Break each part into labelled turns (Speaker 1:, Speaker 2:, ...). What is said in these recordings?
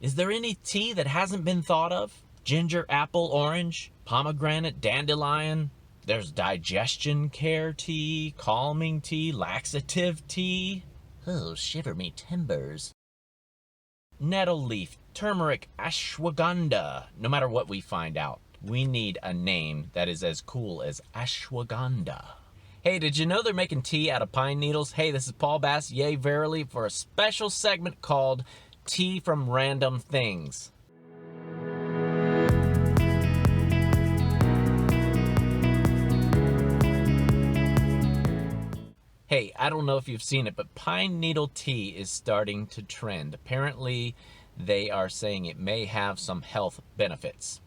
Speaker 1: Is there any tea that hasn't been thought of? Ginger, apple, orange, pomegranate, dandelion. There's digestion care tea, calming tea, laxative tea. Oh, shiver me timbers. Nettle leaf, turmeric, ashwagandha. No matter what we find out, we need a name that is as cool as ashwagandha. Hey, did you know they're making tea out of pine needles? Hey, this is Paul Bass, yay verily, for a special segment called Tea from Random Things. Hey, I don't know if you've seen it, but pine needle tea is starting to trend. Apparently, they are saying it may have some health benefits.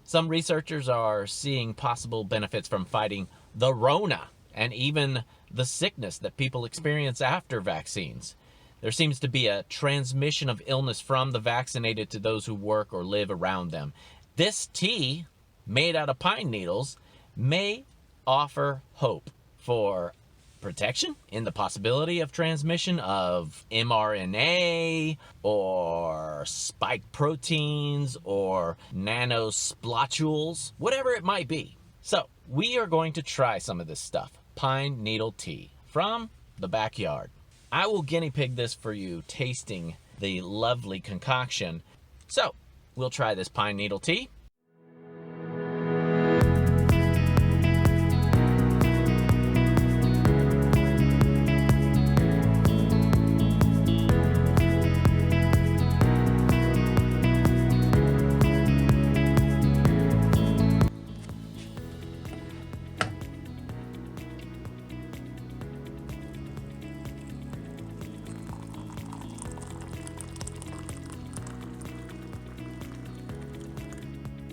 Speaker 1: Some researchers are seeing possible benefits from fighting the Rona and even the sickness that people experience after vaccines. There seems to be a transmission of illness from the vaccinated to those who work or live around them. This tea, made out of pine needles, may offer hope for protection in the possibility of transmission of mRNA or spike proteins or nanosplatules, whatever it might be. So we are going to try some of this stuff. Pine needle tea from the backyard. I will guinea pig this for you, tasting the lovely concoction. So we'll try this pine needle tea.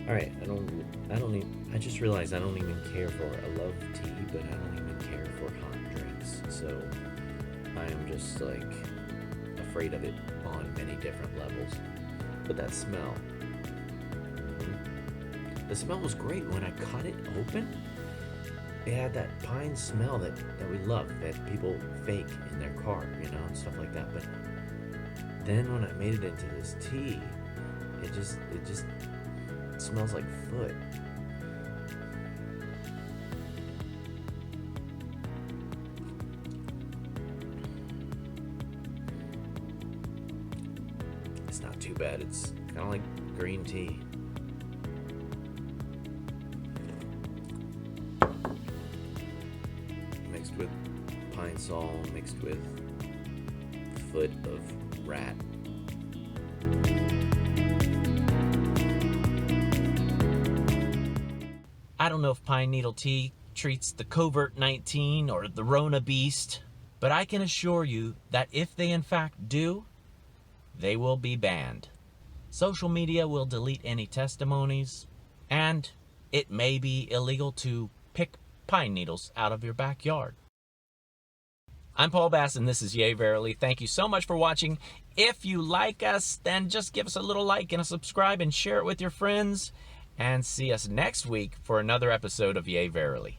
Speaker 2: All right, I just realized I don't even care for, I love tea, but I don't even care for hot drinks. So I am just like afraid of it on many different levels. But that smell, the smell was great when I cut it open. It had that pine smell that we love, that people fake in their car, and stuff like that. But then when I made it into this tea, it just smells like foot. It's not too bad. It's kind of like green tea. Mixed with pine sol, mixed with foot of rat.
Speaker 1: I don't know if pine needle tea treats the COVID-19 or the Rona beast, but I can assure you that if they in fact do, they will be banned. Social media will delete any testimonies, and it may be illegal to pick pine needles out of your backyard. I'm Paul Bass, and this is Yay Verily. Thank you so much for watching. If you like us, then just give us a little like and a subscribe and share it with your friends. And see us next week for another episode of Yay Verily.